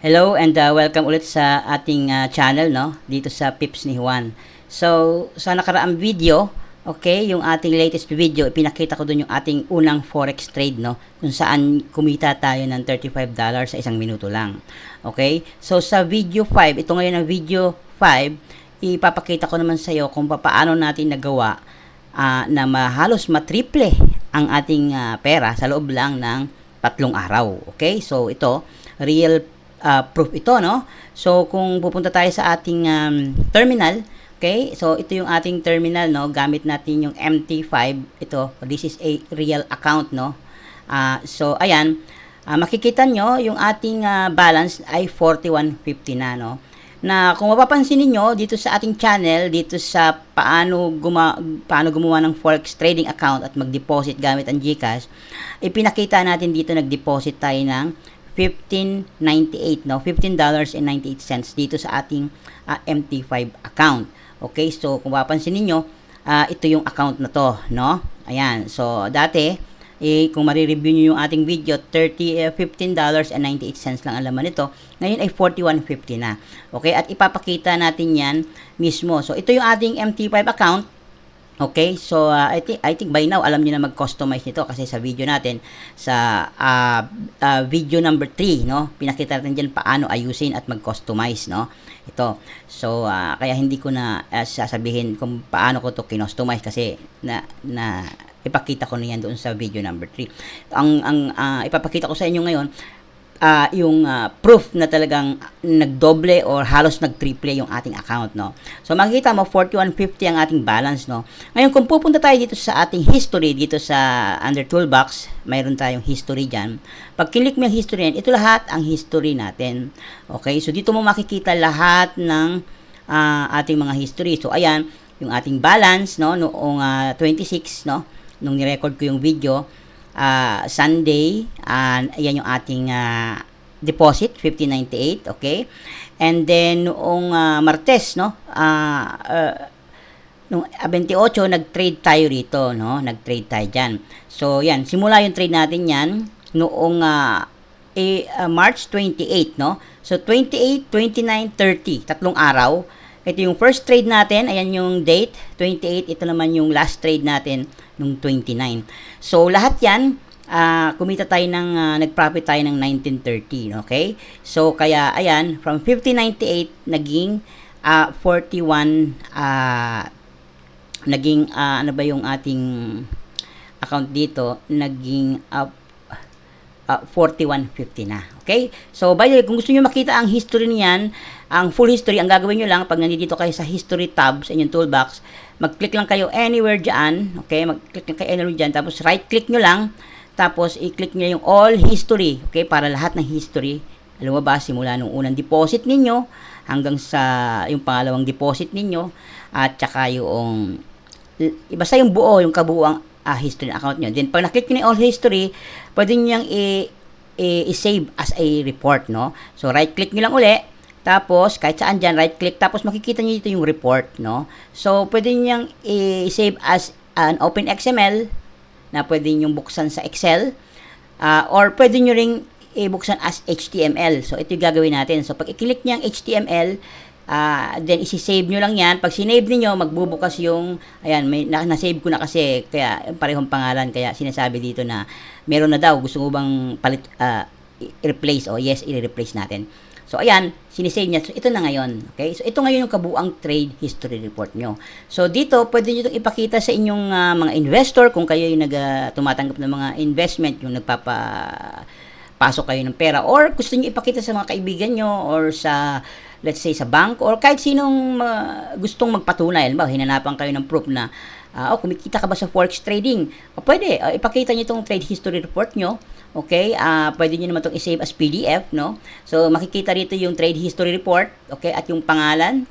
Hello and welcome ulit sa ating channel, no, dito sa Pips ni Juan. So, sa nakaraang video, okay, yung ating latest video, ipinakita ko dun yung ating unang forex trade, no, kung saan kumita tayo ng $35 sa isang minuto lang. Okay? So, sa video 5, ito ngayon ang video 5, ipapakita ko naman sa iyo kung paano natin nagawa na halos matriple ang ating pera sa loob lang ng 3 araw. Okay? So, ito, real proof ito, no? So, kung pupunta tayo sa ating terminal, okay? So, ito yung ating terminal, no? Gamit natin yung MT5. Ito, this is a real account, no? So, ayan. Makikita nyo, yung ating balance ay 41.50 na, no? Na kung mapapansin niyo dito sa ating channel, dito sa paano gumawa ng forex trading account at mag-deposit gamit ang GCash, ipinakita natin dito nag-deposit tayo ng $15.98, no? $15.98 dito sa ating MT5 account. Okay, so kung mapapansin niyo, ito yung account na to, no? Ayan, so dati, kung marireview niyo yung ating video, $15.98 lang ang laman nito. Ngayon ay 41.50 na. Okay, at ipapakita natin yan mismo. So ito yung ating MT5 account. Okay, so I think by now alam niyo na mag-customize nito kasi sa video natin sa video number 3, no, pinakita natin diyan paano ayusin at mag-customize, no, ito. So kaya hindi ko na sasabihin kung paano ko to kinostomize kasi na ipakita ko na yan doon sa video number 3. Ang ipapakita ko sa inyo ngayon yung proof na talagang nagdoble or halos nagtriple yung ating account, no. So makikita mo 41.50 ang ating balance, no. Ngayon kung pupunta tayo dito sa ating history dito sa under toolbox, mayroon tayong history diyan. Pag click mo yung history yan, ito lahat ang history natin. Okay? So dito mo makikita lahat ng ating mga history. So ayan, yung ating balance, no, noong 26, no, nung ni-record ko yung video, Sunday, ayan yung ating deposit, 15.98, okay? And then, noong Martes, no, noong 28, nag-trade tayo rito, no? Nag-trade tayo dyan. So, yan, simula yung trade natin yan, noong March 28, no? So, 28, 29, 30, 3 araw. Ito yung first trade natin, ayan yung date, 28, ito naman yung last trade natin, nung 29. So, lahat yan, kumita tayo ng, nag-profit tayo ng 19.30, okay? So, kaya, ayan, from 15.98, naging 41, naging, ano ba yung ating account dito, naging 41.50 na. Okay? So, by the way, kung gusto niyo makita ang history niyan, ang full history, ang gagawin niyo lang, pag nandito kayo sa history tab sa inyong toolbox, mag-click lang kayo anywhere dyan. Okay? Mag-click lang kayo anywhere dyan. Tapos, right-click nyo lang. Tapos, i-click nyo yung all history. Okay? Para lahat ng history lumabas simula nung unang deposit ninyo hanggang sa yung pangalawang deposit ninyo at saka yung basta yung buo, yung kabuuang history ng account nyo. Then, pag naklik nyo na all history, pwede nyo yung i-save as a report, no? So, right-click nyo lang uli. Tapos, kahit saan dyan, right-click. Tapos, makikita nyo dito yung report, no? So, pwede nyo yung i-save as an open XML na pwede nyo buksan sa Excel. Or pwede nyo ring ibuksan as HTML. So, ito yung gagawin natin. So, pag i-click nyo yung HTML, then isi-save nyo lang yan. Pag sinave niyo magbubukas yung, ayan, na-save ko na kasi, kaya parehong pangalan, kaya sinasabi dito na meron na daw, gusto mo bang i-replace, o yes, i-replace natin. So, ayan, sinisave niya. So, ito na ngayon. Okay? So, ito ngayon yung kabuang trade history report nyo. So, dito, pwede nyo itong ipakita sa inyong mga investor kung kayo yung tumatanggap ng mga investment, yung pasok kayo ng pera, or gusto niyo ipakita sa mga kaibigan nyo, or sa, let's say, sa bank, or kahit sinong gustong magpatunay. Halimbawa, hinanapan kayo ng proof na, kumikita ka ba sa forex trading? Pwede, ipakita niyo itong trade history report nyo. Okay, pwede niyo naman itong i-save as PDF, no? So, makikita rito yung trade history report, okay, at yung pangalan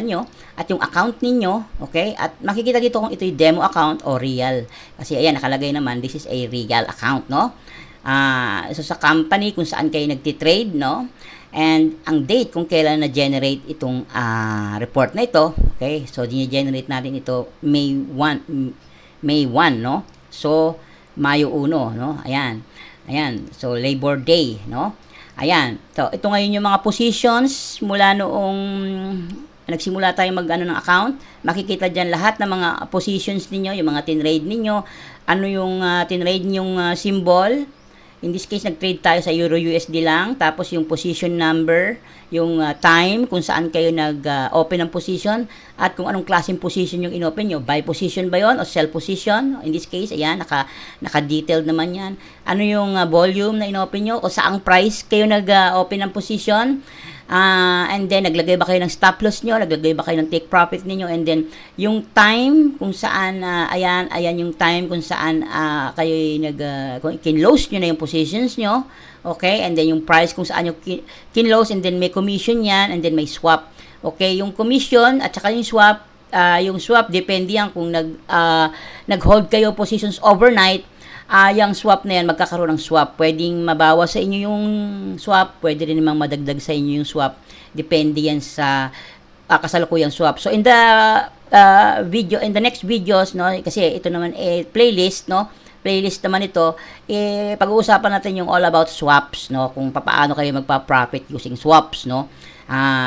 nyo, at yung account ninyo, okay, at makikita dito kung ito yung demo account o real. Kasi, ayan, nakalagay naman, this is a real account, no? So sa company kung saan kayo nagtitrade, no, and ang date kung kailan na-generate itong report na ito. Okay, so dine-generate natin ito May 1, no, so Mayo 1, no, ayan, so Labor Day, no, Ayan. So, ito ngayon yung mga positions mula noong nagsimula tayo mag-ano ng account. Makikita dyan lahat ng mga positions ninyo, yung mga tinrade ninyo, ano yung tinrade nyong symbol. In this case, nag-trade tayo sa Euro USD lang. Tapos yung position number, yung time, kung saan kayo nag-open ng position, at kung anong klaseng position yung in-open nyo. Buy position ba yon o sell position? In this case, ayan, naka-detailed naman yan. Ano yung volume na in-open nyo o saang price kayo nag-open ng position. And then, naglagay ba kayo ng stop loss nyo? Naglagay ba kayo ng take profit ninyo? And then, yung time kung saan, ayan yung time kung saan kayo kinlose nyo na yung positions nyo. Okay? And then, yung price kung saan nyo kinlose, and then may commission yan, and then may swap. Okay? Yung commission at saka yung swap, depende yan kung nag-hold kayo positions overnight. Yung swap na yan, magkakaroon ng swap. Pwedeng mabawas sa inyo yung swap, pwede rin namang madagdag sa inyo yung swap. Depende yan sa kasalukuyang swap. So, in the next videos, no, kasi ito naman playlist, no, playlist naman ito, pag-uusapan natin yung all about swaps, no, kung paano kayo magpa-profit using swaps, no.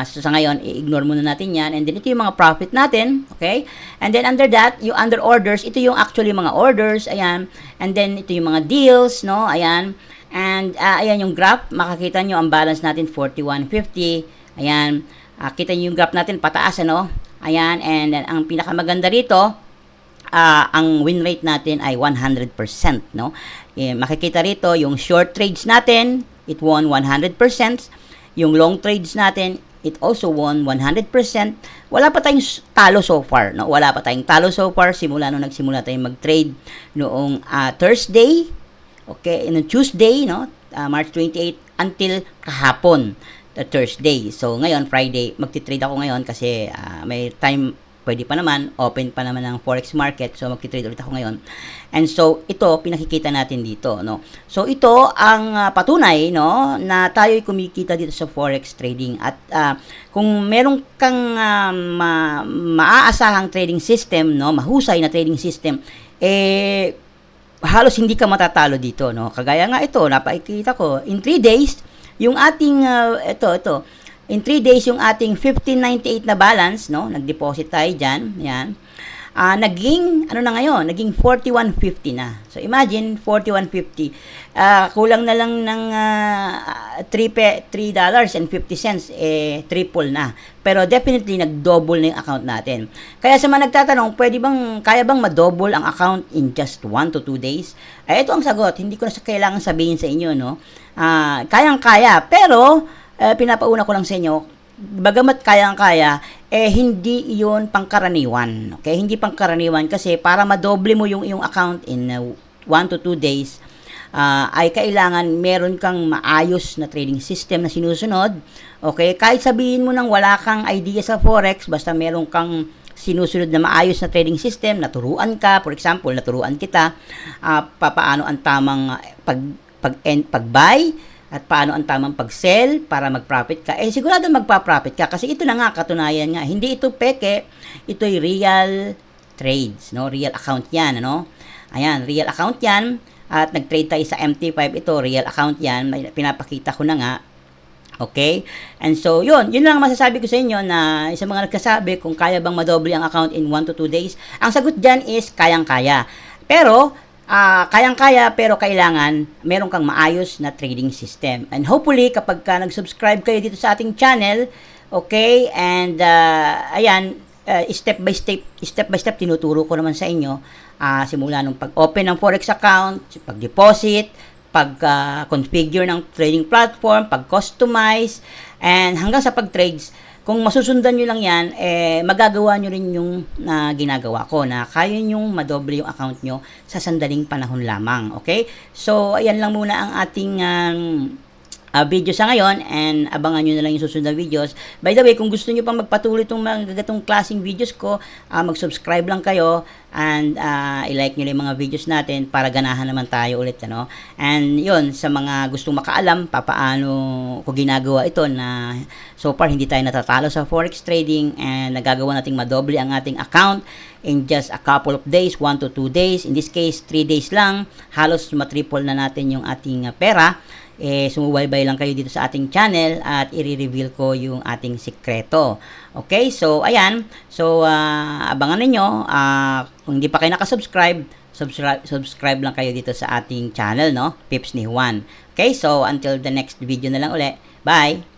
So sa ngayon, i-ignore muna natin yan. And then, ito yung mga profit natin. Okay? And then, under that, yung under orders, ito yung actually mga orders. Ayan. And then, ito yung mga deals, no? Ayan. And, ayan yung graph. Makakita nyo, ang balance natin, 41.50. Ayan. Kita nyo yung graph natin, pataas, ano? Ayan. And then, ang pinakamaganda rito, ang win rate natin ay 100%, no? Makikita rito, yung short trades natin, it won 100%. Yung long trades natin, it also won 100%. Wala pa tayong talo so far, no? Wala pa tayong talo so far simula nung nagsimula tayong mag-trade noong Thursday, okay, no Tuesday, no? March 28 until kahapon, the Thursday. So ngayon Friday, magti-trade ako ngayon kasi may time, pwede pa naman, open pa naman ang forex market, so magti-trade ulit ako ngayon. And so, ito, pinakikita natin dito, no? So, ito ang patunay, no, na tayo'y kumikita dito sa forex trading. At kung meron kang maaasahang trading system, no, mahusay na trading system, halos hindi ka matatalo dito, no? Kagaya nga ito, napakikita ko, in 3 days, yung ating, in 3 days, yung ating 1598 na balance, no? Nag-deposit tayo dyan. Yan. Naging, ano na ngayon? Naging 4150 na. So, imagine, 4150. Kulang na lang ng $3.50, triple na. Pero definitely, nag-double na yung account natin. Kaya sa mga nagtatanong, kaya bang ma-double ang account in just 1 to 2 days? Ito ang sagot. Hindi ko na kailangan sabihin sa inyo, no? Kayang-kaya. Pero, pinapauna ko lang sa inyo, bagamat kayang-kaya, hindi iyon pangkaraniwan. Okay? Hindi pangkaraniwan kasi para madoble mo yung iyong account in 1 to 2 days, ay kailangan meron kang maayos na trading system na sinusunod. Okay? Kahit sabihin mo nang wala kang idea sa forex, basta meron kang sinusunod na maayos na trading system, naturuan ka, for example, naturuan kita, paano ang tamang pag-buy, at paano ang tamang pag-sell para mag-profit ka, sigurado magpa-profit ka. Kasi ito na nga, katunayan nga. Hindi ito peke, ito'y real trades, no? Real account yan, ano? Ayan, real account yan. At nag-trade tayo sa MT5, ito, real account yan. Pinapakita ko na nga. Okay? And so, yun lang masasabi ko sa inyo na sa mga nagkasabi kung kaya bang madoble ang account in 1 to 2 days. Ang sagot dyan is kayang-kaya. Pero, kayang-kaya pero kailangan meron kang maayos na trading system. And hopefully, kapag nag-subscribe kayo dito sa ating channel, okay, and ayan, step by step tinuturo ko naman sa inyo, simula nung pag-open ng forex account, pag-deposit, pag-configure ng trading platform, pag-customize, and hanggang sa pag-trades. Kung masusundan nyo lang yan, magagawa nyo rin yung ginagawa ko na kaya nyong madoble yung account nyo sa sandaling panahon lamang. Okay? So, ayan lang muna ang ating video sa ngayon, and abangan nyo na lang yung susunod na videos. By the way, kung gusto nyo pang magpatuloy itong mga gagatong klaseng videos ko, mag-subscribe lang kayo, and i-like nyo lang yung mga videos natin para ganahan naman tayo ulit, ano? And yun, sa mga gustong makaalam papaano ko ginagawa ito, na so far hindi tayo natatalo sa forex trading, and nagagawa nating madoble ang ating account in just a couple of days, 1 to 2 days. In this case, 3 days lang, halos matriple na natin yung ating pera. sumubaybay lang kayo dito sa ating channel at i-reveal ko yung ating sikreto. Okay, so ayan. So abangan ninyo, kung hindi pa kayo nakasubscribe, subscribe lang kayo dito sa ating channel, no? Pips ni Juan. Okay, so until the next video na lang uli. Bye!